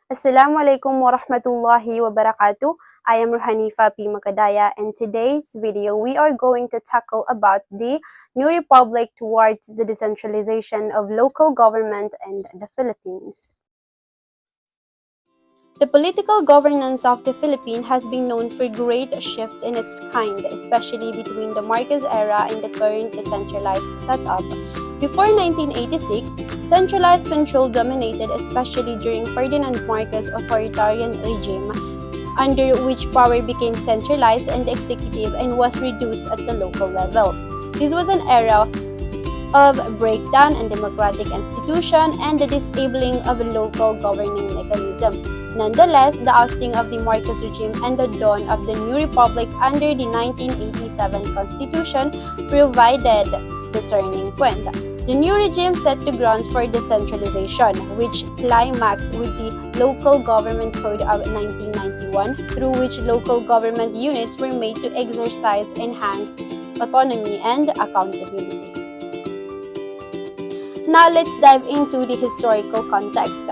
Assalamualaikum warahmatullahi wabarakatuh. I am Ruhanifa P. Makadaya, and today's video we are going to tackle about the new republic towards the decentralization of local government in the Philippines. The political governance of the Philippines has been known for great shifts in its kind, especially between the Marcos era and the current decentralized setup. Before 1986, centralized control dominated, especially during Ferdinand Marcos' authoritarian regime, under which power became centralized and executive and was reduced at the local level. This was an era of breakdown in democratic institution and the disabling of local governing mechanism. Nonetheless, the ousting of the Marcos regime and the dawn of the new republic under the 1987 Constitution provided the turning point. The new regime set the grounds for decentralization, which climaxed with the Local Government Code of 1991, through which local government units were made to exercise enhanced autonomy and accountability. Now let's dive into the historical context.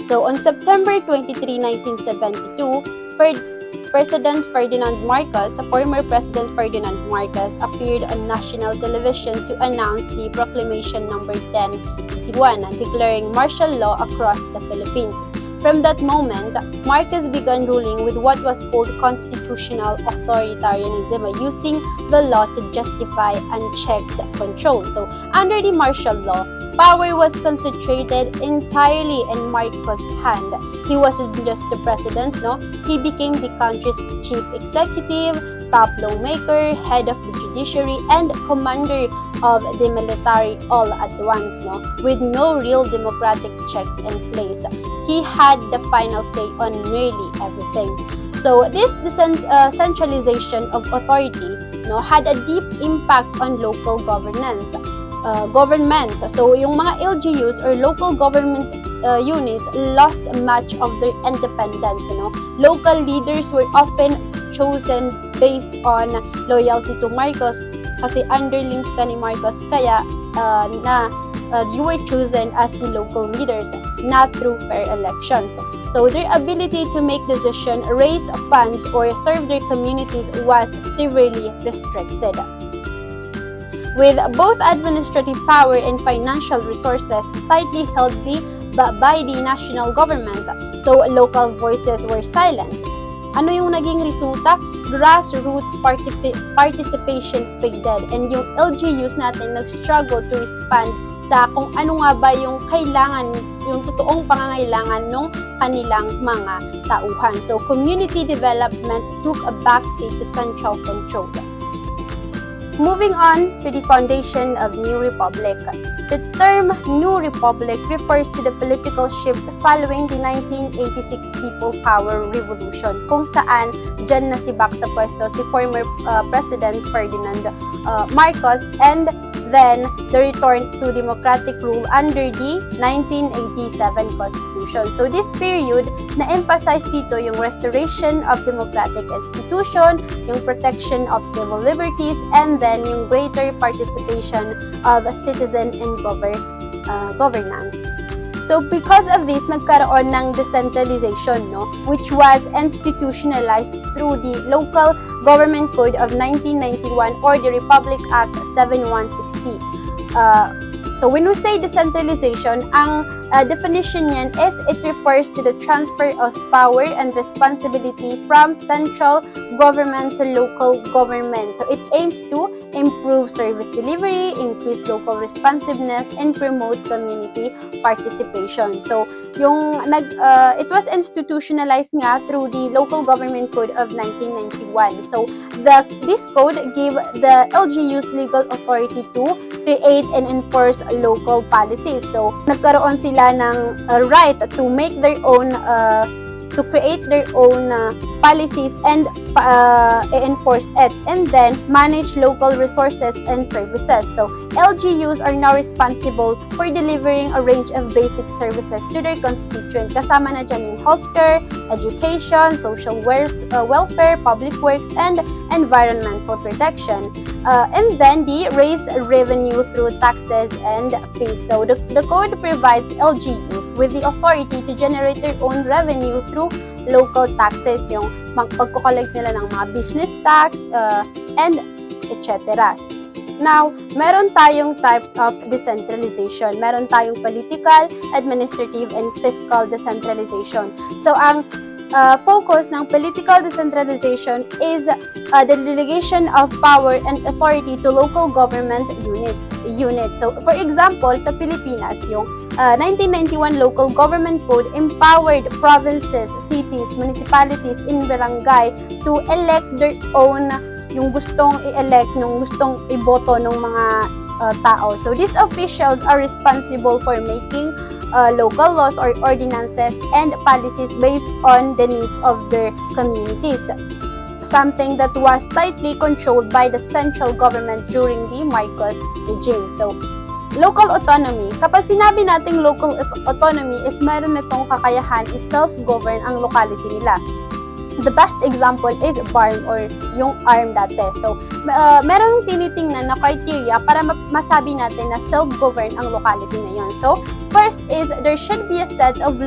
So on September 23, 1972, President Ferdinand Marcos, former President Ferdinand Marcos, appeared on national television to announce the Proclamation Number 1081, declaring martial law across the Philippines. From that moment, Marcos began ruling with what was called constitutional authoritarianism, using the law to justify unchecked control. So, under the martial law, power was concentrated entirely in Marcos' hand. He wasn't just the president, no? He became the country's chief executive, top lawmaker, head of the judiciary, and commander of the military all at once, no? With no real democratic checks in place. He had the final say on nearly everything. So this centralization of authority, no, had a deep impact on local governance. So yung mga LGUs or local government units lost much of their independence. Local leaders were often chosen based on loyalty to Marcos kasi underlings ka ni Marcos, kaya you were chosen as the local leaders, not through fair elections. So their ability to make decisions, raise funds, or serve their communities was severely restricted. With both administrative power and financial resources tightly held by the national government, so local voices were silenced. Ano yung naging resulta? Grassroots participation faded, and yung LGUs natin nag-struggle to respond sa kung ano nga ba yung kailangan, yung totoong pangangailangan ng kanilang mga tauhan. So, community development took a backseat to central control. Moving on to the foundation of New Republic. The term New Republic refers to the political shift following the 1986 People Power Revolution, kung saan dyan nasibak sa pwesto si former President Ferdinand Marcos, and then the return to democratic rule under the 1987 Constitution. So this period, na-emphasize dito yung restoration of democratic institution, yung protection of civil liberties, and then yung greater participation of citizen in governance. So because of this, nagkaroon ng decentralization, which was institutionalized through the Local Government Code of 1991 or the Republic Act 7160. So when we say decentralization, ang definition niyan is it refers to the transfer of power and responsibility from central government to local government. So it aims to improve service delivery, increase local responsiveness, and promote community participation. So it was institutionalized nga through the Local Government Code of 1991. So this code gave the LGUs legal authority to create and enforce local policies. So nagkaroon sila ng right to make their own to create their own policies and enforce it, and then manage local resources and services. So LGUs are now responsible for delivering a range of basic services to their constituent. Kasama na dyan yung healthcare, education, social welfare, public works, and environmental protection. And then the raise revenue through taxes and fees. So the code provides LGUs with the authority to generate their own revenue through local taxes, yung pagko-collect nila ng mga business tax, and etc. Now, meron tayong types of decentralization. Meron tayong political, administrative, and fiscal decentralization. So, ang focus ng political decentralization is the delegation of power and authority to local government units. So, for example, sa Pilipinas, yung 1991 Local Government Code empowered provinces, cities, municipalities, in barangay to elect their own yung gustong i-elect, yung gustong iboto ng mga tao. So, these officials are responsible for making local laws or ordinances and policies based on the needs of their communities. Something that was tightly controlled by the central government during the Marcos regime. So, local autonomy. Kapag sinabi nating local autonomy is meron nitong kakayahan is self-govern ang locality nila. The best example is BARM or yung ARM dati. So, merong tinitingnan na criteria para masabi natin na self-govern ang locality na yun. So, first is there should be a set of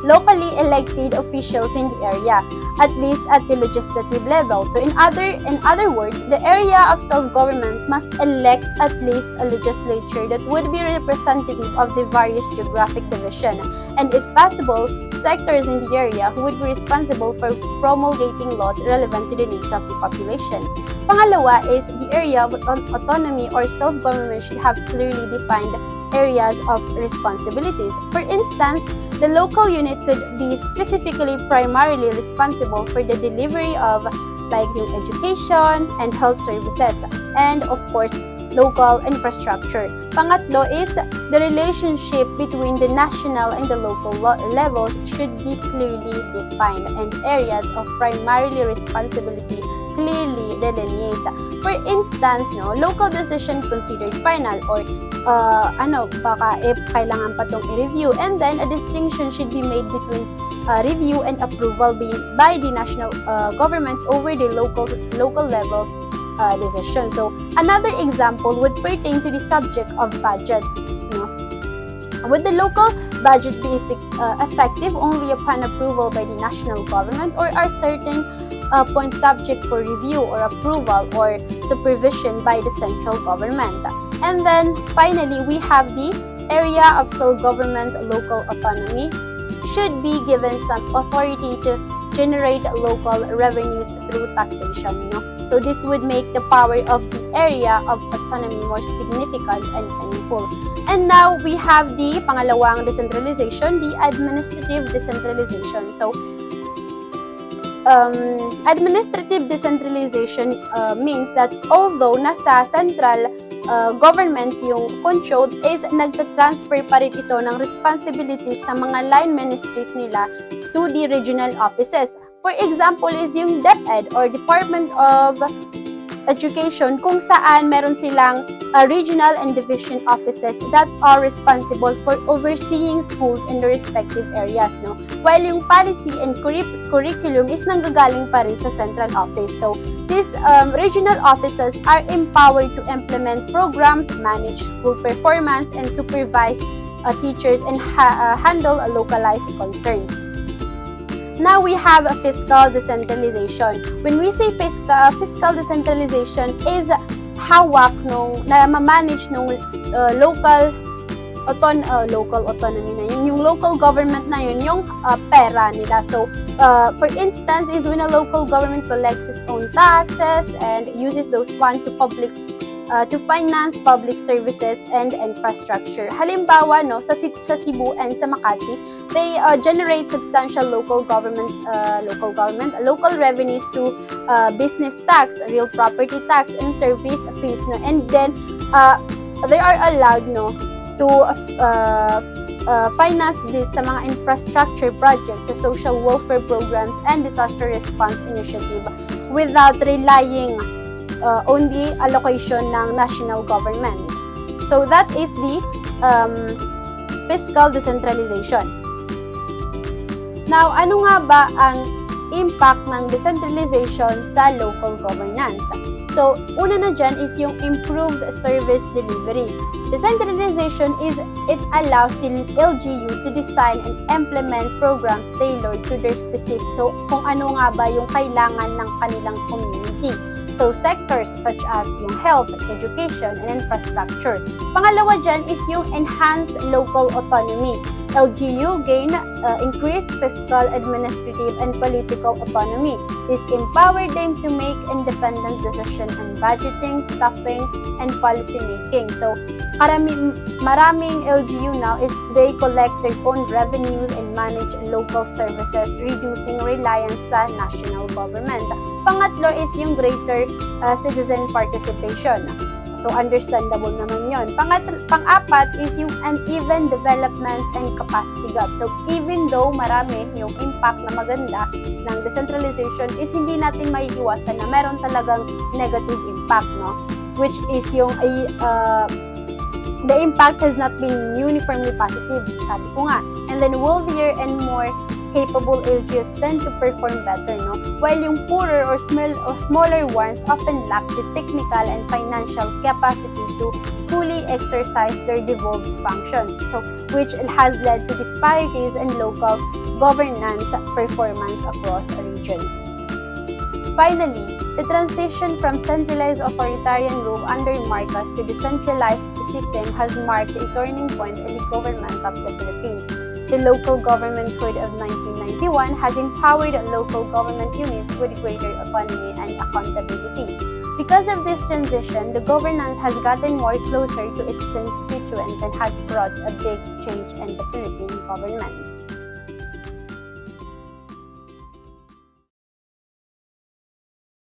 locally elected officials in the area, at least at the legislative level. So, in other words, the area of self-government must elect at least a legislature that would be representative of the various geographic division, and if possible, sectors in the area who would be responsible for promulgating laws relevant to the needs of the population. Pangalawa is the area of autonomy or self-government should have clearly defined areas of responsibilities. For instance, the local unit could be specifically primarily responsible for the delivery of like yung education and health services, and of course, local infrastructure. Pangatlo is the relationship between the national and the local levels should be clearly defined, and areas of primarily responsibility clearly delineate. For instance, local decision considered final or baka kailangan pa tong i-review, and then a distinction should be made between review and approval by the national government over the local levels decision. So, another example would pertain to the subject of budgets. Would the local budget be effective only upon approval by the national government, or are certain points subject for review or approval or supervision by the central government? And then, finally, we have the area of self-government. Local autonomy should be given some authority to generate local revenues through taxation. So this would make the power of the area of autonomy more significant and meaningful. And now we have the pangalawang decentralization, the administrative decentralization. So administrative decentralization means that although nasa central government yung control, is nagtatransfer pa rin ito ng responsibilities sa mga line ministries nila to the regional offices. For example is yung DepEd or Department of Education, kung saan meron silang regional and division offices that are responsible for overseeing schools in the respective areas, while yung policy and curriculum is nanggagaling pa rin sa central office. So these regional offices are empowered to implement programs, manage school performance, and supervise teachers and handle localized concerns. Now we have a fiscal decentralization. When we say fiscal decentralization is hawak na ma-manage nung local autonomy na yun, yung local government na yun, yung pera nila. So, for instance, is when a local government collects its own taxes and uses those funds to finance public services and infrastructure. Halimbawa, sa Cebu and sa Makati, they generate substantial local revenues through business tax, real property tax, and service fees. And then, they are allowed to finance this sa mga infrastructure projects, the social welfare programs, and disaster response initiative without relying only allocation ng national government. So that is the fiscal decentralization. Now, ano nga ba ang impact ng decentralization sa local governance? So, una na dyan is yung improved service delivery. Decentralization it allows the LGU to design and implement programs tailored to their specific. So, kung ano nga ba yung kailangan ng kanilang community. So, sectors such as yung health, education, and infrastructure. Pangalawa dyan is yung enhanced local autonomy. LGU gain increased fiscal, administrative, and political autonomy. This empowered them to make independent decisions on budgeting, staffing, and policy making. So, maraming LGU now is they collect their own revenues and manage local services, reducing reliance sa national government. Pangatlo is yung greater citizen participation. So, understandable naman yun. Pang-apat is yung uneven development and capacity gap. So, even though marami yung impact na maganda ng decentralization is hindi natin maiiwasan na meron talagang negative impact, no? Which is yung the impact has not been uniformly positive, sabi ko nga. And then, wealthier and more capable LGUs tend to perform better, no? While yung poorer or smaller ones often lack the technical and financial capacity to fully exercise their devolved functions, so which has led to disparities in local governance performance across regions. Finally, the transition from centralized authoritarian rule under Marcos to decentralized system has marked a turning point in the government of the Philippines. The Local Government Code of 1991 has empowered local government units with greater autonomy and accountability. Because of this transition, the governance has gotten more closer to its constituents and has brought a big change in the Philippine government.